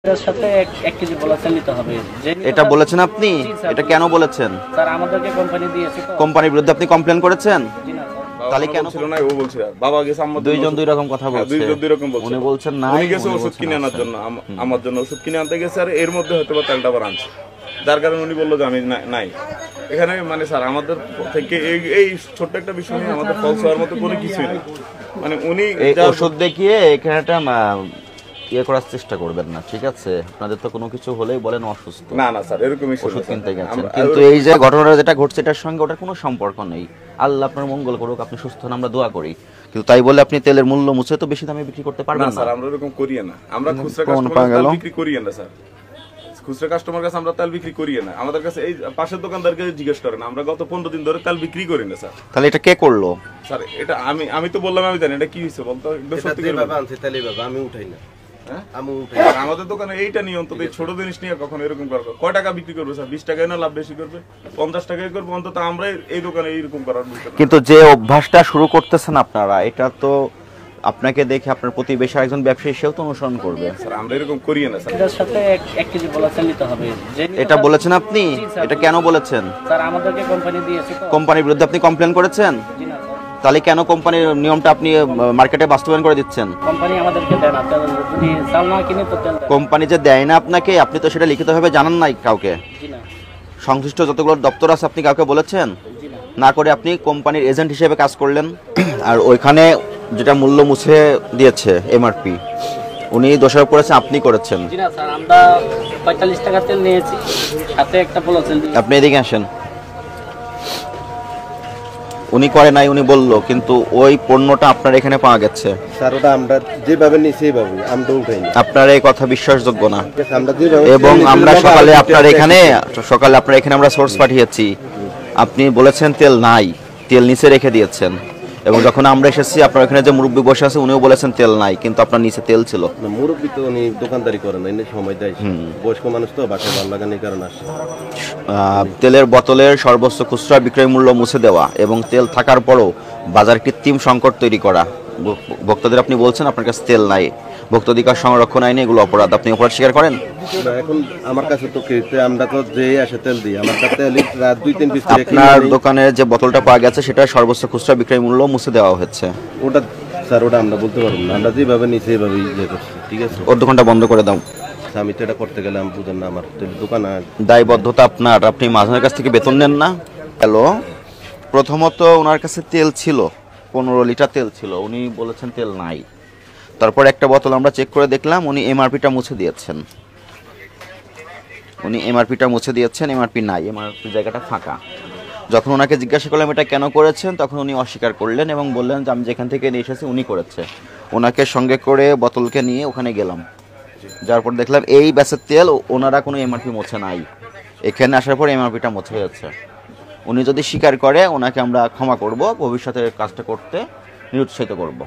এর সাথে 1 কেজি বলেছেন নিতে হবে। এটা বলেছেন আপনি? এটা কেন বলেছেন? স্যার আমাদেরকে কোম্পানি দিয়েছে তো। কোম্পানির বিরুদ্ধে আপনি কমপ্লেন করেছেন? জি না স্যার। তাহলে কেন ছিল না? ও বলছে বাবা গেছে আমার দুইজন দুই রকম কথা বলছে। দুইজন দুই রকম বলছে। উনি বলছেন না, উনি গেছে ওষুধ কিনে আনার জন্য, আমার জন্য ওষুধ কিনে আনতে গেছে, আর এর মধ্যে হয়তো বা তেলটা আবার আনছে, যার কারণে উনি বললো যে আমি নাই এখানে। মানে স্যার আমাদের থেকে এই ছোট্ট একটা বিষয় নিয়ে আমাদের ফলস হওয়ার মতো কোনো কিছুই নেই। মানে উনি এই ওষুধ দেখিয়ে এখানে একটা ইয়ে করার চেষ্টা করবেন না, ঠিক আছে? আপনাদের তো কোনো কিছু হলেই বলেন অসুস্থ। না স্যার, এরকমই ওষুধ কিনতে গেছেন, কিন্তু এই যে ঘটনাটা যেটা ঘটছে এটার সঙ্গে ওটার কোনো সম্পর্ক নেই। আল্লাহ আপনার মঙ্গল করুক, আপনি সুস্থ হন, আমরা দোয়া করি। কিন্তু তাই বলে আপনি তেলের মূল্য মুছে তো বেশি দামে বিক্রি করতে পারবেন না স্যার। আমরা এরকম করি না, আমরা খুচরা কাস্টমার বিক্রি করি না স্যার। খুচরা কাস্টমার কাছে আমরা তেল বিক্রি করি না। আমাদের কাছে এই পাশের দোকানদারকে জিজ্ঞেস করেন, আমরা গত 15 দিন ধরে তেল বিক্রি করি না স্যার। তাহলে এটা কে করলো স্যার? এটা আমি তো বললাম আমি জানি। এটা কি হয়েছে বলতো? একদম সত্যি করে বাবা আনছে তেলে বাবা, আমি উঠাই না। আমি উঠাই। আমাদের দোকানে এইটা নিয়ম তো, এই ছোট জিনিস নিয়ে কখনো এরকম করবে। কয় টাকা বিক্রি করবে স্যার? 20 টাকায় না লাভ বেশি করবে? 50 টাকায় করবে। অন্তত আমরা এই দোকানে এইরকম করার বুঝতে না। কিন্তু যে অভ্যাসটা শুরু করতেছেন আপনারা, এটা তো আপনাকে দেখে আপনার প্রতিবেশী একজন ব্যবসায়ী সেও তো অনুসরণ করবে। স্যার আমরা এরকম করি না স্যার। এর সাথে 1 কেজি বলেছেন নিতে হবে। এটা বলেছেন আপনি? এটা কেন বলেছেন? স্যার আমাদেরকে কোম্পানি দিয়েছে তো। কোম্পানির বিরুদ্ধে আপনি কমপ্লেন করেছেন? জি না স্যার। তাহলে কেন কোম্পানির নিয়মটা আপনি মার্কেটে বাস্তবায়ন করে দিচ্ছেন? কোম্পানি আমাদেরকে দেয় না তেল, যদি চাল না কিনে তো তেল দেয়। কোম্পানি যে দেয় না আপনাকে, আপনি তো সেটা লিখিতভাবে জানান নাই কাউকে। জি না। সংশ্লিষ্ট যতগুলো দপ্তর আছে আপনি কাউকে বলেছেন? জি না। না করে আপনি কোম্পানির এজেন্ট হিসেবে কাজ করলেন। আর ওইখানে যেটা মূল্য মুছে দিয়েছে এমআরপি, উনি দোষারোপ করেছেন, আপনি করেছেন। জি না স্যার, আমরা 45 টাকা তেল নিয়েছি, সাথে একটা বলেছেন। আপনি এদিকে আসেন। উনি করে নাই, উনি বললো, কিন্তু ওই পণ্যটা আপনার এখানে পাওয়া গেছে। স্যার ওটা আমরা যেভাবে নিই সেইভাবে, আমরা উঠাই না। আপনার এই কথা বিশ্বাসযোগ্য না। আমরা যেভাবে এবং আমরা সকালে আপনার এখানে আমরা সোর্স পাঠিয়েছি, আপনি বলেছেন তেল নাই, তেল নিচে রেখে দিয়েছেন। এবং যখন আমরা এসেছি আপনার এখানে যে মুরব্বী বসে আছে উনিও বলেছেন তেল নাই, কিন্তু আপনার নিচে তেল ছিল। মুরব্বী তো উনি দোকানদারি করেন না, এনে সময় দেয়। বয়স্ক মানুষ তো বাসায় ভালো লাগানি কারণ আসে। তেলের বোতলের সর্বোচ্চ খুচরা বিক্রয় মূল্য মুছে দেওয়া এবং তেল থাকার পরও বাজার কৃত্রিম সংকট তৈরি করা। ভোক্তাদের আপনি বলছেন আপনার কাছে তেল নাই, ভোক্তাধিকার সংরক্ষণ আইনে এগুলো অপরাধ। আপনি অপরাধ স্বীকার করেন? এখন আমার কাছে তো আমরা তো যে আসে তেল দিই, আমার কাছে রাত 2-3 পিস। আপনার দোকানে যে বোতলটা পাওয়া গেছে সেটা সর্বোচ্চ খুচরা বিক্রয় মূল্য মুছে দেওয়া হচ্ছে। ওটা স্যার ওটা আমরা বলতে পারবো না, আমরা যেভাবে নিই সেইভাবেই ইয়ে করছি, ঠিক আছে? ওর দোকানটা বন্ধ করে দাও। আমি তো এটা করতে গেলে আমি বুঝেন না, আমার দোকান দায়বদ্ধতা আপনার। আপনি মাঝনের কাছ থেকে বেতন নেন না? হ্যালো, প্রথমত ওনার কাছে তেল ছিল, 15 লিটার তেল ছিল, উনি বলেছেন তেল নাই। তারপর একটা বোতল আমরা চেক করে দেখলাম উনি এমআরপিটা মুছে দিয়েছেন। এমআরপি নাই, এমআরপি জায়গাটা ফাঁকা। যখন ওনাকে জিজ্ঞাসা করলাম এটা কেন করেছেন, তখন উনি অস্বীকার করলেন এবং বললেন যে আমি যেখান থেকে নিয়ে এসেছি উনি করেছে। ওনাকে সঙ্গে করে বোতলকে নিয়ে ওখানে গেলাম, যার পর দেখলাম এই ব্যাচের তেল ওনারা কোনো এমআরপি মোছে নাই। এখানে আসার পর এমআরপিটা মোছা হয়েছে। উনি যদি স্বীকার করে ওনাকে আমরা ক্ষমা করব, ভবিষ্যতে কাজটা করতে নিরুৎসাহিত করব,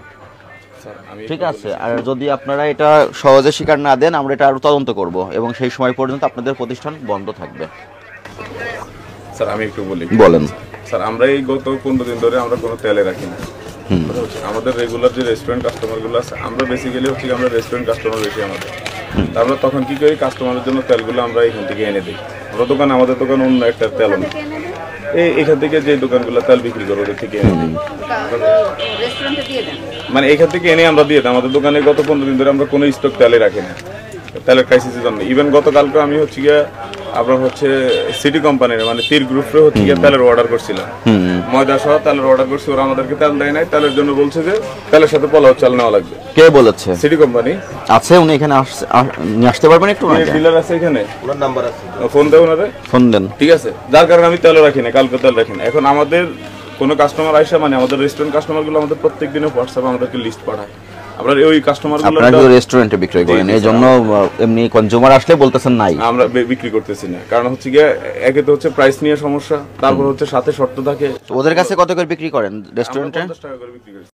ঠিক আছে? আর যদি আপনারা এটা সহজে স্বীকার না দেন আমরা এটা আরো তদন্ত করব এবং সেই সময় পর্যন্ত আপনাদের প্রতিষ্ঠান বন্ধ থাকবে। স্যার আমি একটু বলি। বলেন। স্যার আমরা এই গত 15 দিন ধরে আমরা কোনো তেলে রাখি না। আমাদের রেগুলার যে রেস্টুরেন্ট কাস্টমার গুলো আছে, আমরা বেসিক্যালি হচ্ছে আমরা রেস্টুরেন্ট কাস্টমার বেশি আমাদের। আমরা তখন কি করি, কাস্টমারের জন্য তেলগুলো আমরা এখান থেকে এনে দিই। আমাদের দোকান অন্য একটা তেল নেই, এখান থেকে যে দোকানগুলো তেল বিক্রি করে ওদের থেকে এনে দিই। মানে এখান থেকে এনে আমরা দিয়ে দিই। আমাদের দোকানে গত 15 দিন ধরে আমরা কোনো স্টক তেলে রাখি না, তেলের ক্রাইসিসের জন্য। ইভেন গতকালকে আমি হচ্ছে গিয়ে আপনার হচ্ছে সিটি কোম্পানির মানে তীর গ্রুপে হচ্ছে গিয়ে তেলের অর্ডার করছিলাম, ময়দা সহ তেলের অর্ডার করছি। ওরা আমাদেরকে তেল দেয় নাই, তেলের জন্য বলছে যে তেলের সাথে পোলাও চাল নেওয়া লাগবে। কে বলেছে? সিটি কোম্পানি আছে, উনি এখানে নিয়ে আসতে পারবেন একটু? ডিলার আছে এখানে, ওনার নাম্বার আছে, ফোন দেয় ওনারে, ফোন দেন, ঠিক আছে? যার কারণে আমি তেল রাখি না, কালকে তেল রাখি না। এখন আমাদের কোনো কাস্টমার আসে, মানে আমাদের রেস্টুরেন্ট কাস্টমারগুলো আমাদের প্রত্যেক দিনে হোয়াটসঅ্যাপে আমাদেরকে লিস্ট পাঠায়। আমরা ওই কাস্টমারগুলো আপনারা রেস্টুরেন্টে বিক্রি করেন, এই জন্য এমনি কনজিউমার আসলে বলতেছেন নাই, আমরা বিক্রি করতেছি না। কারণ হচ্ছে গিয়ে একে তো হচ্ছে প্রাইস নিয়ে সমস্যা, তারপর হচ্ছে সাথে শর্ত থাকে। ওদের কাছে কত করে বিক্রি করেন রেস্টুরেন্টে? 50 টাকা করে বিক্রি করি।